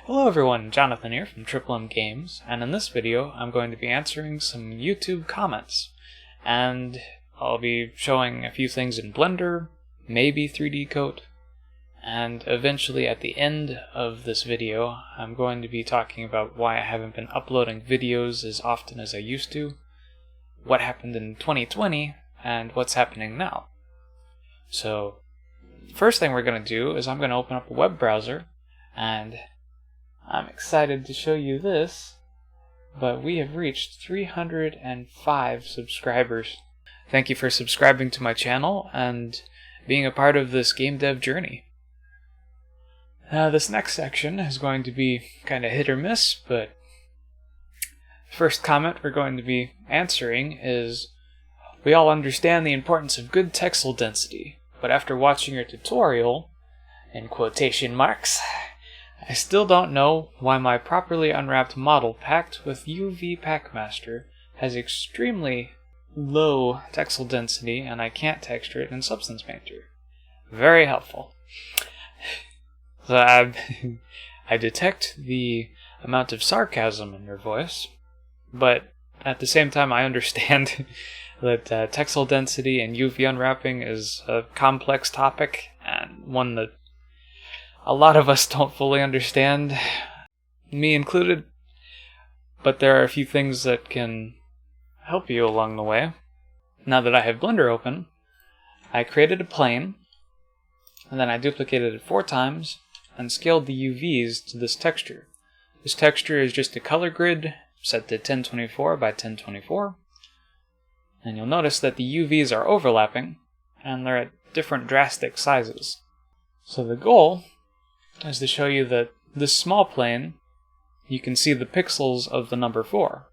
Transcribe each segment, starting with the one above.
Hello everyone, Jonathan here from Triple M Games, and in this video I'm going to be answering some YouTube comments. And I'll be showing a few things in Blender, maybe 3D Coat, and eventually at the end of this video I'm going to be talking about why I haven't been uploading videos as often as I used to, what happened in 2020, and what's happening now. So, first thing we're going to do is I'm going to open up a web browser, and I'm excited to show you this, but we have reached 305 subscribers. Thank you for subscribing to my channel and being a part of this game dev journey. This next section is going to be kind of hit or miss, but first comment we're going to be answering is, we all understand the importance of good texel density, but after watching your tutorial, in quotation marks, I still don't know why my properly unwrapped model packed with UV Packmaster has extremely low texel density and I can't texture it in Substance Painter. Very helpful. So I detect the amount of sarcasm in your voice, but at the same time I understand that texel density and UV unwrapping is a complex topic and one that a lot of us don't fully understand, me included, but there are a few things that can help you along the way. Now that I have Blender open, I created a plane, and then I duplicated it 4 times and scaled the UVs to this texture. This texture is just a color grid set to 1024 by 1024, and you'll notice that the UVs are overlapping, and they're at different drastic sizes. So the goal is to show you that this small plane, you can see the pixels of the number 4.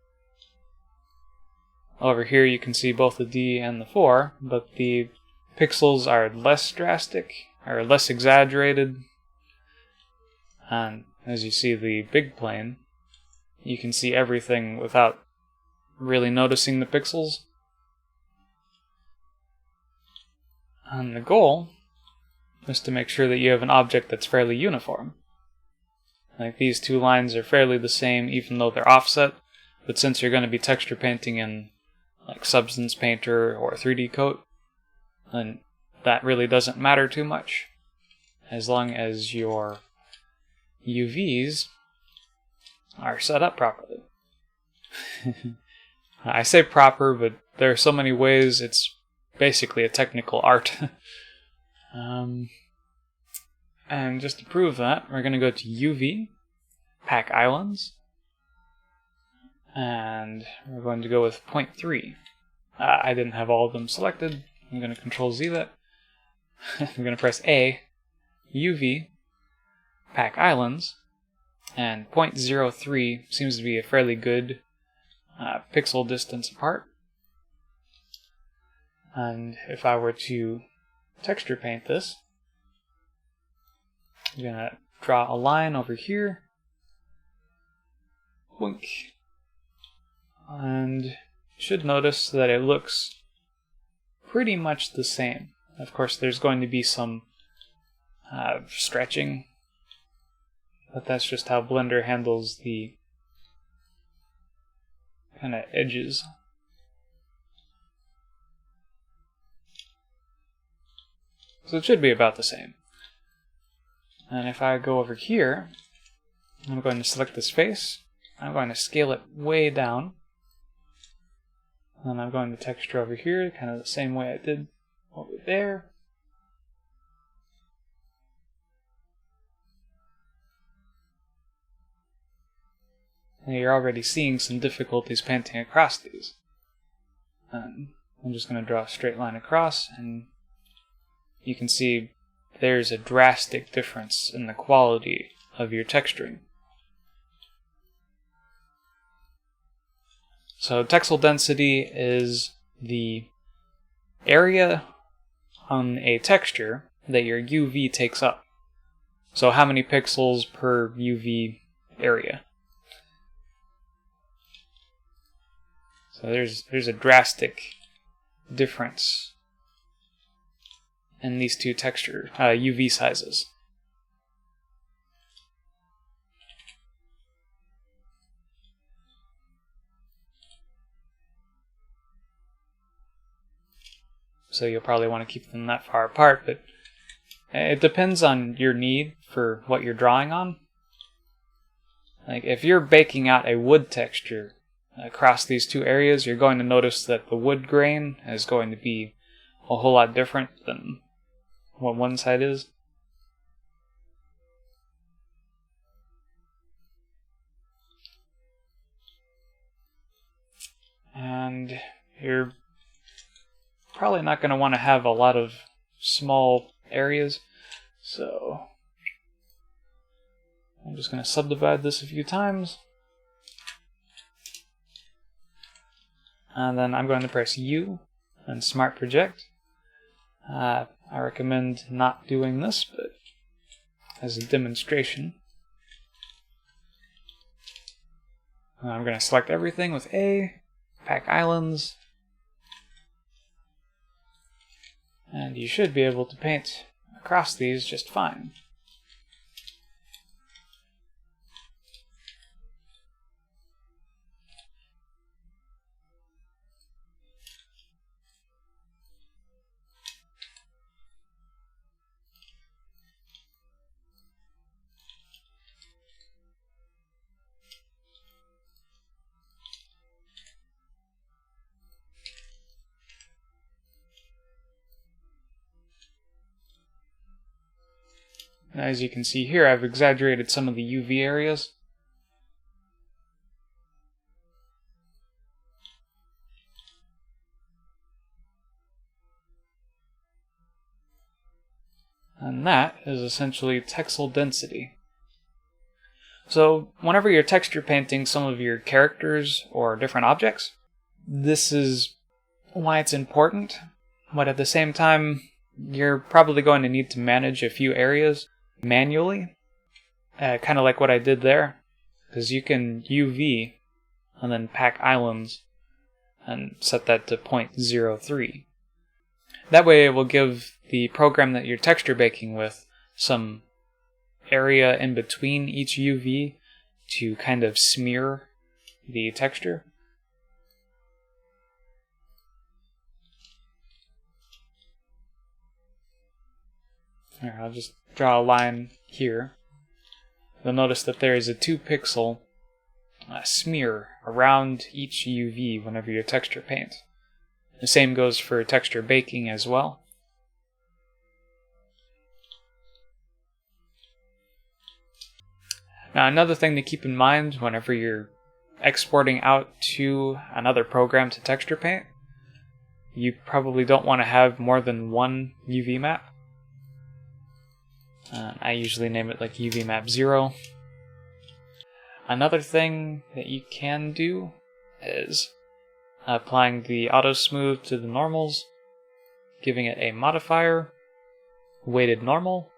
Over here you can see both the D and the 4, but the pixels are less drastic, or less exaggerated. And as you see the big plane, you can see everything without really noticing the pixels. And the goal is to make sure that you have an object that's fairly uniform. Like these 2 lines are fairly the same even though they're offset, but since you're going to be texture painting in like Substance Painter or 3D Coat, then that really doesn't matter too much, as long as your UVs are set up properly. I say proper, but there are so many ways it's basically a technical art. And just to prove that, we're going to go to UV, Pack Islands, and we're going to go with 0.3. I didn't have all of them selected. I'm going to Control Z that. I'm going to press A, UV, Pack Islands, and 0.03 seems to be a fairly good pixel distance apart. And if I were to texture paint this, I'm going to draw a line over here, wink, and you should notice that it looks pretty much the same. Of course there's going to be some stretching, but that's just how Blender handles the kind of edges. So it should be about the same. And if I go over here, I'm going to select this face, I'm going to scale it way down, and I'm going to texture over here, kind of the same way I did over there. And you're already seeing some difficulties painting across these. And I'm just going to draw a straight line across, and you can see there's a drastic difference in the quality of your texturing. So texel density is the area on a texture that your UV takes up. So how many pixels per UV area. So there's a drastic difference in these 2 texture UV sizes. so you'll probably want to keep them that far apart, but it depends on your need for what you're drawing on. Like if you're baking out a wood texture across these two areas, you're going to notice that the wood grain is going to be a whole lot different than what one side is. And you're probably not going to want to have a lot of small areas, so I'm just going to subdivide this a few times. And then I'm going to press U and Smart Project. I recommend not doing this, but as a demonstration. I'm going to select everything with A, pack islands, and you should be able to paint across these just fine. As you can see here, I've exaggerated some of the UV areas. And that is essentially texel density. So whenever you're texture painting some of your characters or different objects, this is why it's important, but at the same time, you're probably going to need to manage a few areas manually, kind of like what I did there, because you can UV and then pack islands and set that to 0.03. That way it will give the program that you're texture baking with some area in between each UV to kind of smear the texture. Here, I'll just draw a line here. You'll notice that there is a 2-pixel smear around each UV whenever you texture paint. The same goes for texture baking as well. Now another thing to keep in mind whenever you're exporting out to another program to texture paint, you probably don't want to have more than one UV map. I usually name it like UV map 0. Another thing that you can do is applying the auto smooth to the normals, giving it a modifier, weighted normal,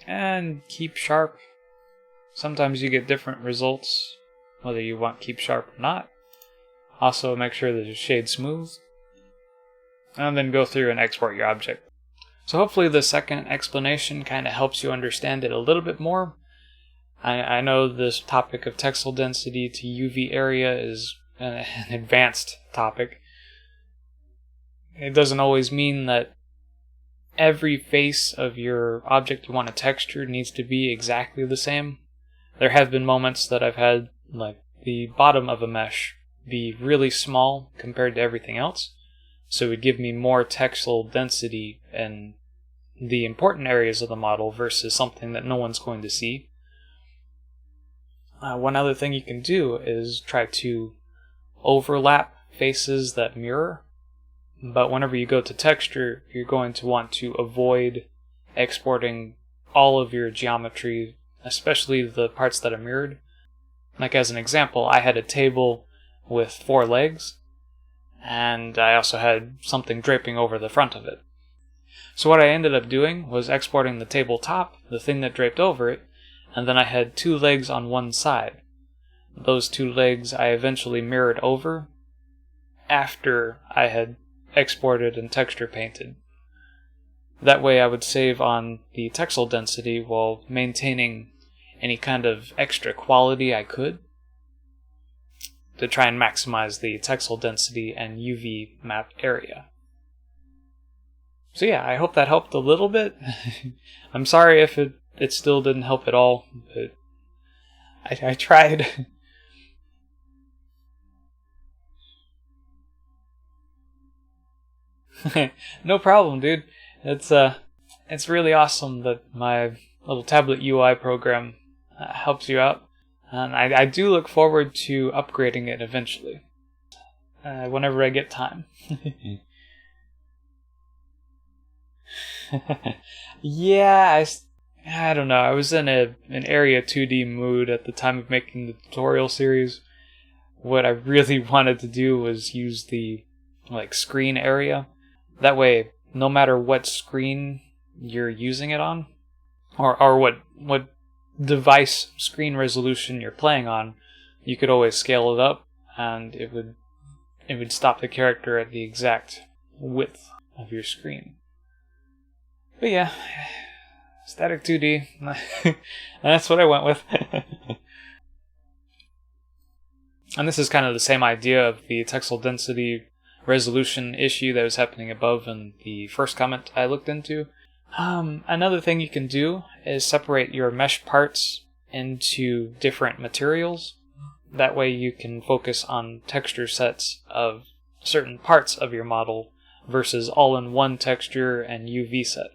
and keep sharp. Sometimes you get different results whether you want keep sharp or not. Also make sure that it's shade smooth, and then go through and export your object. So hopefully the second explanation kind of helps you understand it a little bit more. I know this topic of texel density to UV area is an advanced topic. It doesn't always mean that every face of your object you want to texture needs to be exactly the same. There have been moments that I've had like the bottom of a mesh be really small compared to everything else, so it would give me more texel density in the important areas of the model versus something that no one's going to see. One other thing you can do is try to overlap faces that mirror, but whenever you go to texture, you're going to want to avoid exporting all of your geometry, especially the parts that are mirrored. Like as an example, I had a table with 4 legs, and I also had something draping over the front of it. So what I ended up doing was exporting the table top, the thing that draped over it, and then I had 2 legs on one side. Those 2 legs I eventually mirrored over after I had exported and texture painted. That way I would save on the texel density while maintaining any kind of extra quality I could to try and maximize the texel density and UV map area. So yeah, I hope that helped a little bit. I'm sorry if it still didn't help at all, but I tried. No problem, dude. It's really awesome that my little tablet UI program helps you out, and I do look forward to upgrading it eventually, whenever I get time. Yeah, I don't know. I was in an Area 2D mood at the time of making the tutorial series. What I really wanted to do was use the screen area. That way, no matter what screen you're using it on, or what device screen resolution you're playing on, you could always scale it up, and it would stop the character at the exact width of your screen. But yeah, static 2D. That's what I went with. And this is kind of the same idea of the texel density resolution issue that was happening above in the first comment I looked into. Another thing you can do is separate your mesh parts into different materials. That way you can focus on texture sets of certain parts of your model versus all in one texture and UV set.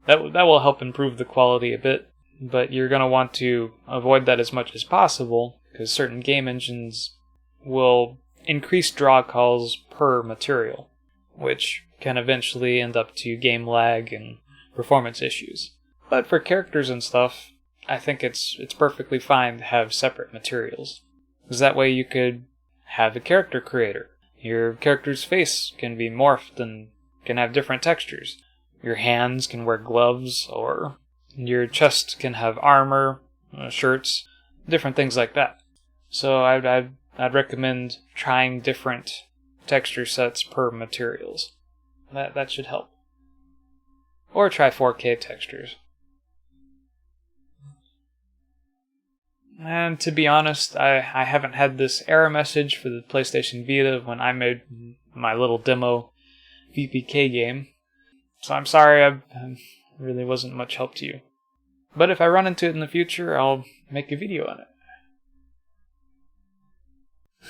That will help improve the quality a bit, but you're going to want to avoid that as much as possible, because certain game engines will increase draw calls per material, which can eventually end up to game lag and performance issues. But for characters and stuff, I think it's perfectly fine to have separate materials, because that way you could have a character creator. Your character's face can be morphed and can have different textures. Your hands can wear gloves, or your chest can have armor, shirts, different things like that. So I'd recommend trying different texture sets per materials. That should help. Or try 4K textures. And to be honest, I haven't had this error message for the PlayStation Vita when I made my little demo VPK game. So I'm sorry I really wasn't much help to you. But if I run into it in the future, I'll make a video on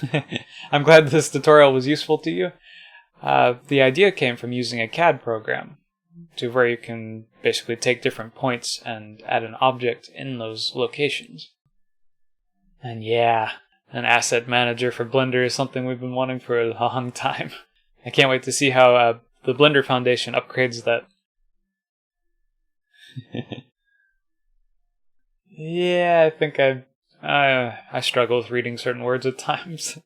it. I'm glad this tutorial was useful to you. The idea came from using a CAD program, to where you can basically take different points and add an object in those locations. And yeah, an asset manager for Blender is something we've been wanting for a long time. I can't wait to see how the Blender Foundation upgrades that. Yeah, I think I struggle with reading certain words at times.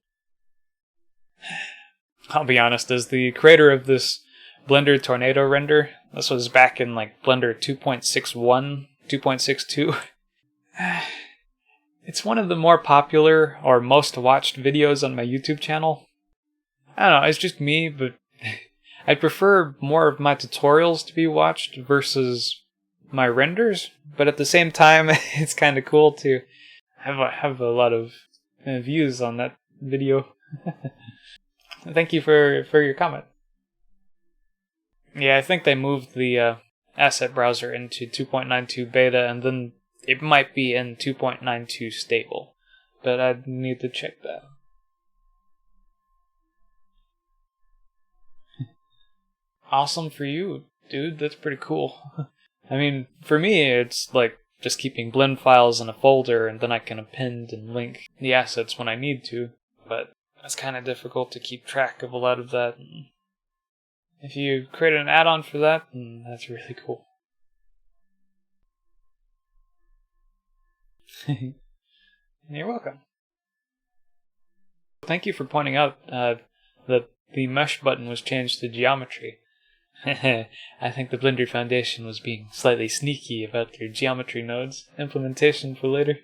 I'll be honest, as the creator of this Blender Tornado render, this was back in Blender 2.61, 2.62. It's one of the more popular or most watched videos on my YouTube channel. I don't know, it's just me, but I'd prefer more of my tutorials to be watched versus my renders, but at the same time, it's kind of cool to have a lot of views on that video. Thank you for your comment. Yeah, I think they moved the asset browser into 2.92 beta, and then it might be in 2.92 stable, but I'd need to check that. Awesome for you, dude. That's pretty cool. I mean, for me, it's just keeping blend files in a folder, and then I can append and link the assets when I need to, but it's kind of difficult to keep track of a lot of that. If you create an add-on for that, then that's really cool. You're welcome. Thank you for pointing out that the mesh button was changed to geometry. I think the Blender Foundation was being slightly sneaky about their geometry nodes implementation for later.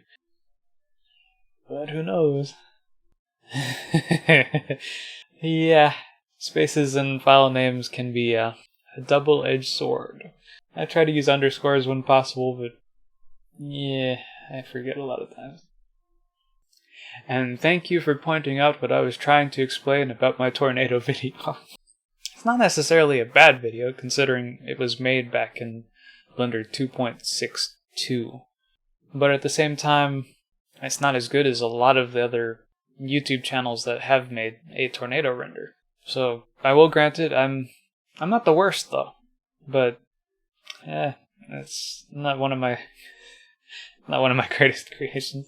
But who knows? Yeah, spaces and file names can be a double-edged sword. I try to use underscores when possible, but yeah, I forget a lot of times. And thank you for pointing out what I was trying to explain about my tornado video. It's not necessarily a bad video, considering it was made back in Blender 2.62. But at the same time, it's not as good as a lot of the other YouTube channels that have made a tornado render. So I will grant it, I'm not the worst though. But it's not one of my greatest creations.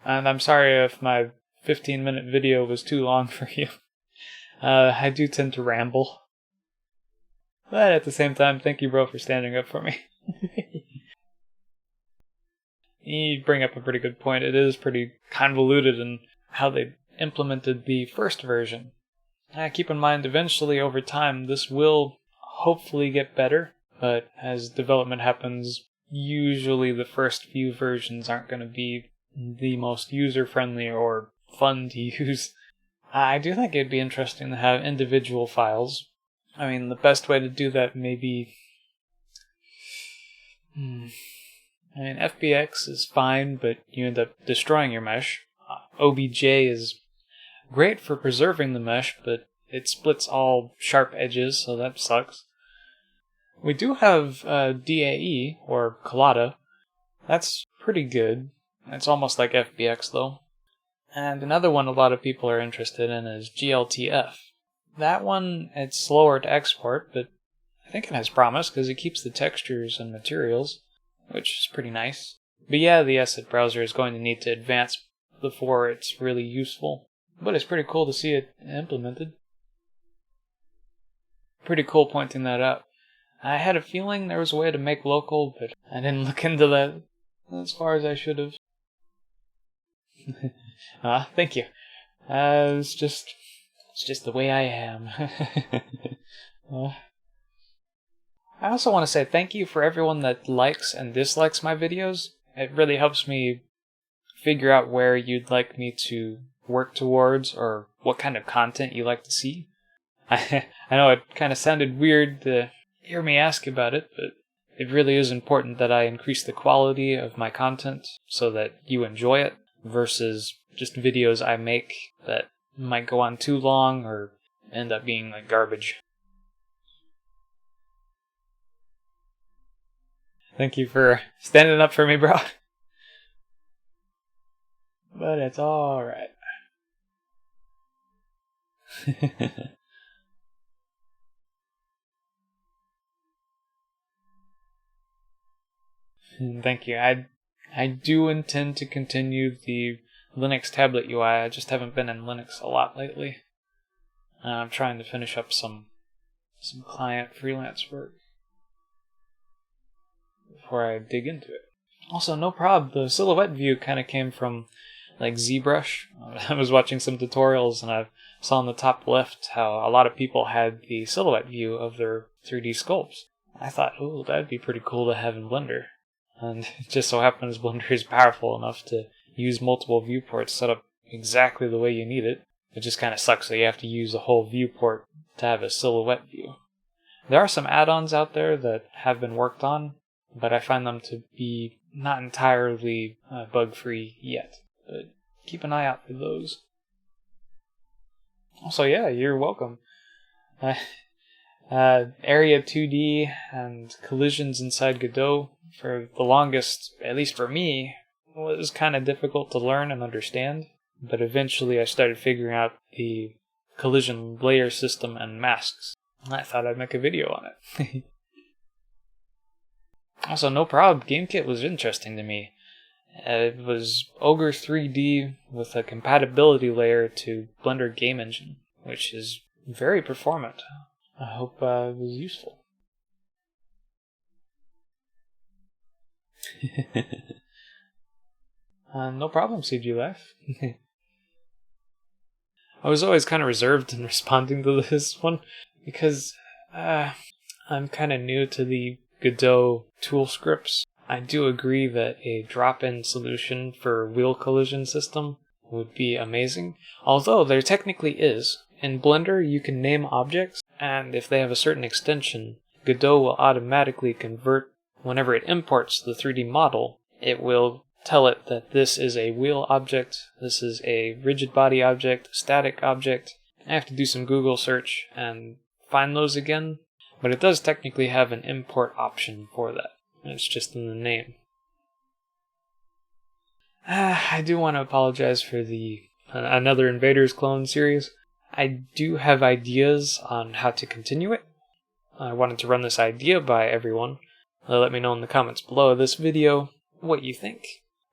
And I'm sorry if my 15-minute video was too long for you. I do tend to ramble. But at the same time, thank you, bro, for standing up for me. You bring up a pretty good point. It is pretty convoluted in how they implemented the first version. Keep in mind, eventually, over time, this will hopefully get better. But as development happens, usually the first few versions aren't going to be the most user-friendly or fun to use. I do think it'd be interesting to have individual files. I mean, the best way to do that may be... I mean, FBX is fine, but you end up destroying your mesh. OBJ is great for preserving the mesh, but it splits all sharp edges, so that sucks. We do have DAE, or Collada. That's pretty good. It's almost like FBX, though. And another one a lot of people are interested in is GLTF. That one, it's slower to export, but I think it has promise because it keeps the textures and materials, which is pretty nice. But yeah, the asset browser is going to need to advance before it's really useful. But it's pretty cool to see it implemented. Pretty cool pointing that out. I had a feeling there was a way to make local, but I didn't look into that as far as I should have. Thank you. It's just the way I am. I also want to say thank you for everyone that likes and dislikes my videos. It really helps me figure out where you'd like me to work towards or what kind of content you like to see. I know it kind of sounded weird to hear me ask about it, but it really is important that I increase the quality of my content so that you enjoy it versus just videos I make that might go on too long or end up being like garbage. Thank you for standing up for me, bro. But it's alright. Thank you. I do intend to continue the Linux tablet UI. I just haven't been in Linux a lot lately. I'm trying to finish up some client freelance work before I dig into it. Also, no prob, the silhouette view kind of came from like ZBrush. I was watching some tutorials and I saw in the top left how a lot of people had the silhouette view of their 3D sculpts. I thought, oh, that'd be pretty cool to have in Blender. And it just so happens Blender is powerful enough to use multiple viewports set up exactly the way you need it. It just kind of sucks that you have to use a whole viewport to have a silhouette view. There are some add-ons out there that have been worked on, but I find them to be not entirely bug-free yet. But keep an eye out for those. Also, yeah, you're welcome. Area 2D and collisions inside Godot, for the longest, at least for me, was kind of difficult to learn and understand. But eventually I started figuring out the collision layer system and masks. And I thought I'd make a video on it. Also, no problem, GameKit was interesting to me. It was Ogre 3D with a compatibility layer to Blender Game Engine, which is very performant. I hope it was useful. No problem, CG Life. I was always kind of reserved in responding to this one because I'm kind of new to the Godot tool scripts. I do agree that a drop-in solution for wheel collision system would be amazing, although there technically is. In Blender, you can name objects, and if they have a certain extension, Godot will automatically convert. Whenever it imports the 3D model, it will tell it that this is a wheel object, this is a rigid body object, static object, I have to do some Google search and find those again, but it does technically have an import option for that. It's just in the name. I do want to apologize for the another Invaders clone series. I do have ideas on how to continue it. I wanted to run this idea by everyone. Let me know in the comments below this video what you think.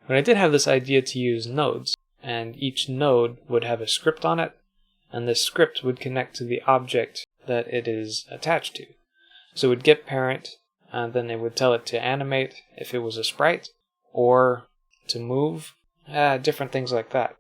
But I did have this idea to use nodes, and each node would have a script on it, and this script would connect to the object that it is attached to. So it would get parent, and then it would tell it to animate if it was a sprite, or to move, different things like that.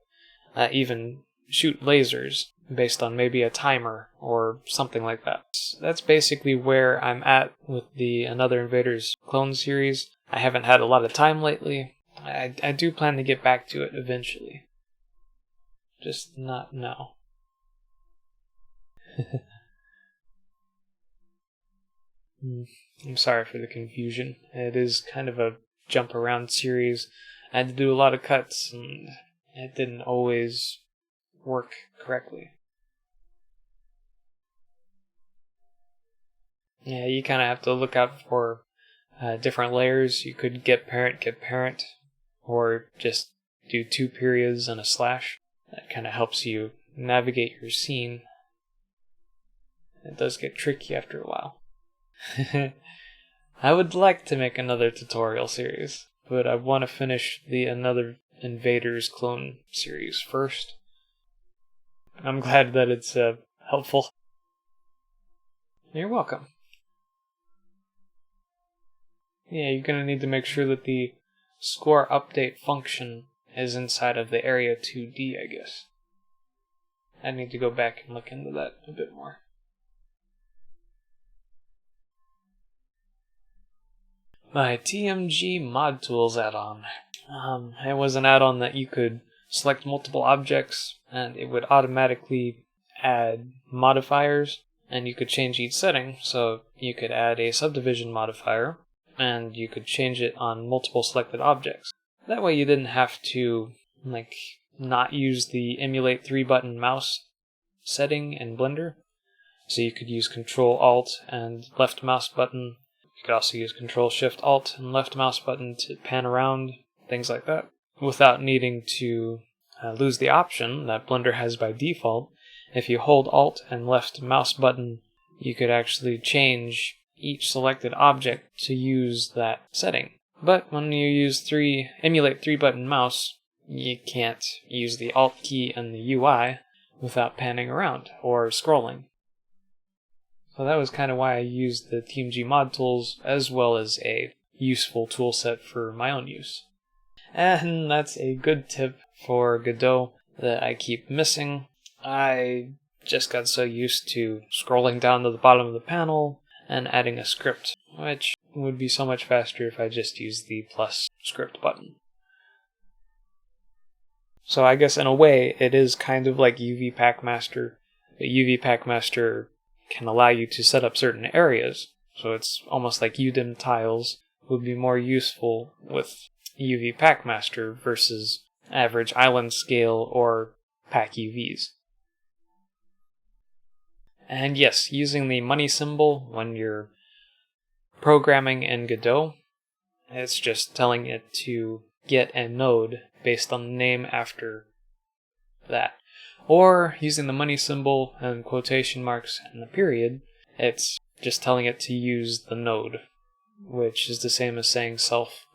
Even shoot lasers based on maybe a timer or something like that. That's basically where I'm at with the Another Invaders clone series. I haven't had a lot of time lately. I do plan to get back to it eventually. Just not now. I'm sorry for the confusion. It is kind of a jump around series. I had to do a lot of cuts and it didn't always work correctly. Yeah, you kind of have to look out for different layers. You could get parent, or just do 2 periods and a slash. That kind of helps you navigate your scene. It does get tricky after a while. I would like to make another tutorial series, but I want to finish the Another Invaders clone series first. I'm glad that it's helpful. You're welcome. Yeah, you're going to need to make sure that the score update function is inside of the area 2D, I guess. I need to go back and look into that a bit more. My TMG Mod Tools add-on. It was an add-on that you could select multiple objects and it would automatically add modifiers, and you could change each setting. So you could add a subdivision modifier and you could change it on multiple selected objects. That way you didn't have to not use the emulate 3-button mouse setting in Blender. So you could use Control Alt and left mouse button. You could also use Control Shift Alt and left mouse button to pan around, things like that, without needing to lose the option that Blender has by default. If you hold Alt and left mouse button, you could actually change each selected object to use that setting. But when you emulate 3-button mouse, you can't use the Alt key and the UI without panning around or scrolling. So that was kind of why I used the TMG mod tools as well as a useful tool set for my own use. And that's a good tip for Godot that I keep missing. I just got so used to scrolling down to the bottom of the panel and adding a script, which would be so much faster if I just used the plus script button. So I guess in a way it is kind of like UV Packmaster. But UV Packmaster can allow you to set up certain areas, so it's almost like UDIM tiles would be more useful with UV Packmaster versus average island scale or pack UVs. And yes, using the money symbol when you're programming in Godot, it's just telling it to get a node based on the name after that. Or using the money symbol and quotation marks and the period, it's just telling it to use the node, which is the same as saying self.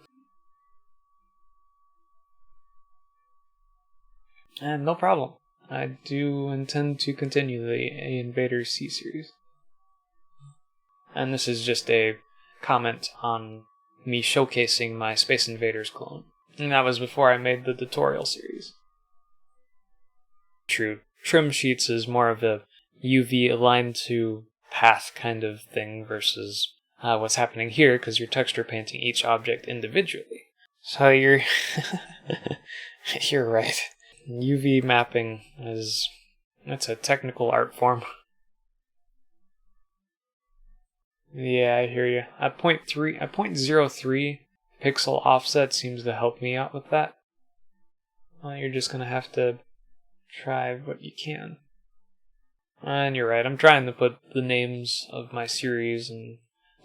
And no problem. I do intend to continue the Invaders C series. And this is just a comment on me showcasing my Space Invaders clone. And that was before I made the tutorial series. True, trim sheets is more of a UV aligned to path kind of thing versus what's happening here, because you're texture painting each object individually. So you're right. UV mapping that's a technical art form. Yeah, I hear you. At 0.03 pixel offset seems to help me out with that. Well, you're just gonna have to try what you can. And you're right, I'm trying to put the names of my series and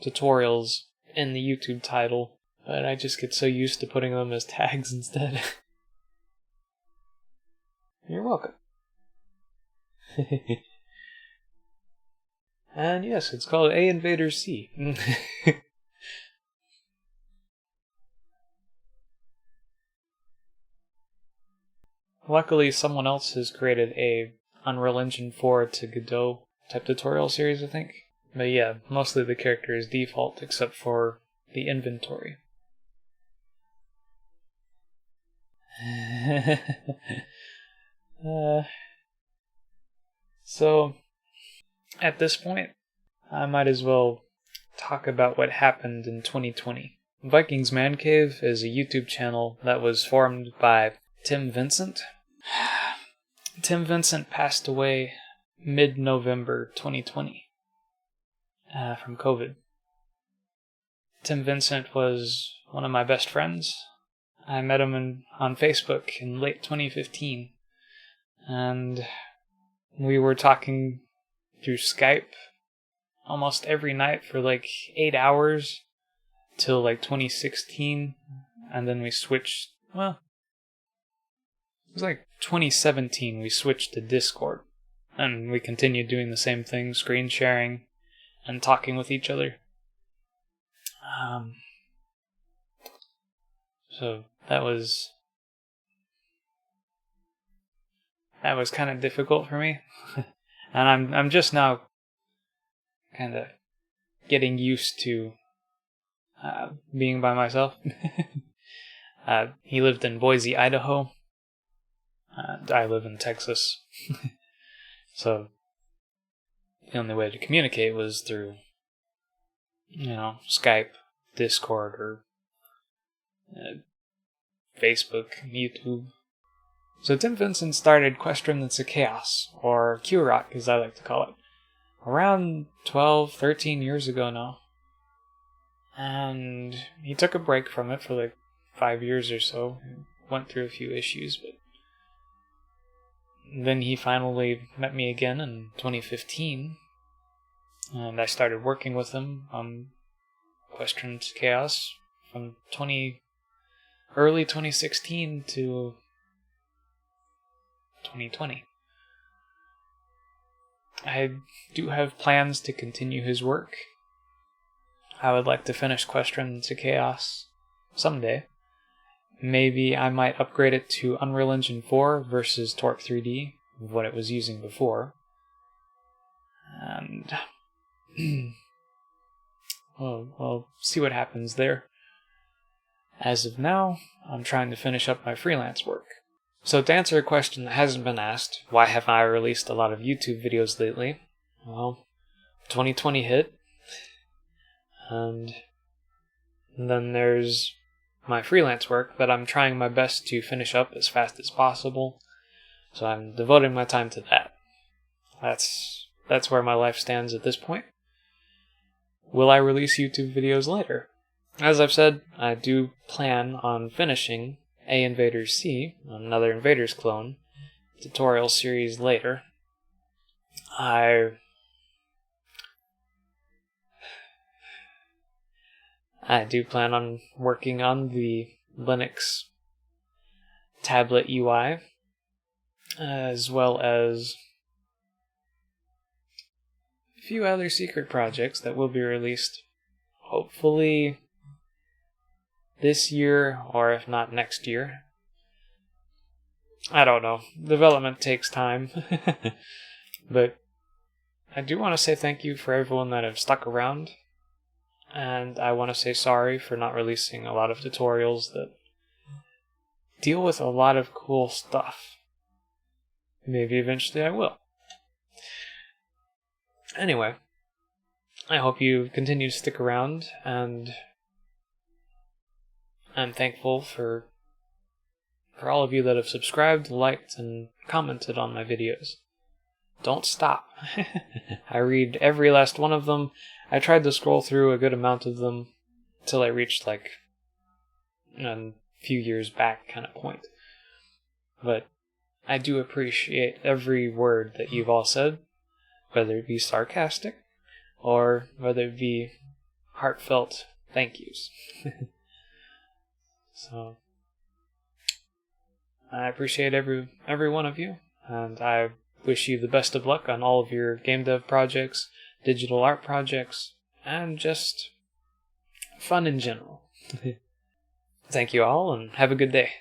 tutorials in the YouTube title, but I just get so used to putting them as tags instead. You're welcome. And yes, it's called A Invaders C. Luckily, someone else has created a Unreal Engine 4 to Godot type tutorial series, I think. But yeah, mostly the character is default except for the inventory. So, at this point, I might as well talk about what happened in 2020. Vikings Man Cave is a YouTube channel that was formed by Tim Vincent. Tim Vincent passed away mid-November 2020 from COVID. Tim Vincent was one of my best friends. I met him on Facebook in late 2015, and we were talking through Skype almost every night for like 8 hours till like 2016, and then we switched, well, it was like 2017 we switched to Discord, and we continued doing the same thing, screen sharing and talking with each other. So that was kind of difficult for me. And I'm just now kind of getting used to being by myself. He lived in Boise, Idaho. I live in Texas. So the only way to communicate was through, Skype, Discord, or Facebook, YouTube. So Tim Vincent started Quest Remnants of Chaos, or Q-Rock as I like to call it, around 12, 13 years ago now. And he took a break from it for like 5 years or so. Went through a few issues, but then he finally met me again in 2015. And I started working with him on Quest Remnants of Chaos from early 2016 to 2020. I do have plans to continue his work. I would like to finish Quest Remnants of Chaos someday. Maybe I might upgrade it to Unreal Engine 4 versus Torque 3D, what it was using before. And we'll see what happens there. As of now, I'm trying to finish up my freelance work. So to answer a question that hasn't been asked, why haven't I released a lot of YouTube videos lately? Well, 2020 hit, and then there's my freelance work that I'm trying my best to finish up as fast as possible, so I'm devoting my time to that. That's where my life stands at this point. Will I release YouTube videos later? As I've said, I do plan on finishing A Invaders C, another Invaders clone, tutorial series later. I do plan on working on the Linux tablet UI, as well as a few other secret projects that will be released, hopefully this year, or if not next year. I don't know. Development takes time. But I do want to say thank you for everyone that have stuck around. And I want to say sorry for not releasing a lot of tutorials that deal with a lot of cool stuff. Maybe eventually I will. Anyway, I hope you continue to stick around, and I'm thankful for all of you that have subscribed, liked, and commented on my videos. Don't stop. I read every last one of them. I tried to scroll through a good amount of them till I reached like a few years back kind of point. But I do appreciate every word that you've all said, whether it be sarcastic or whether it be heartfelt thank yous. So I appreciate every one of you, and I wish you the best of luck on all of your game dev projects, digital art projects, and just fun in general. Thank you all, and have a good day.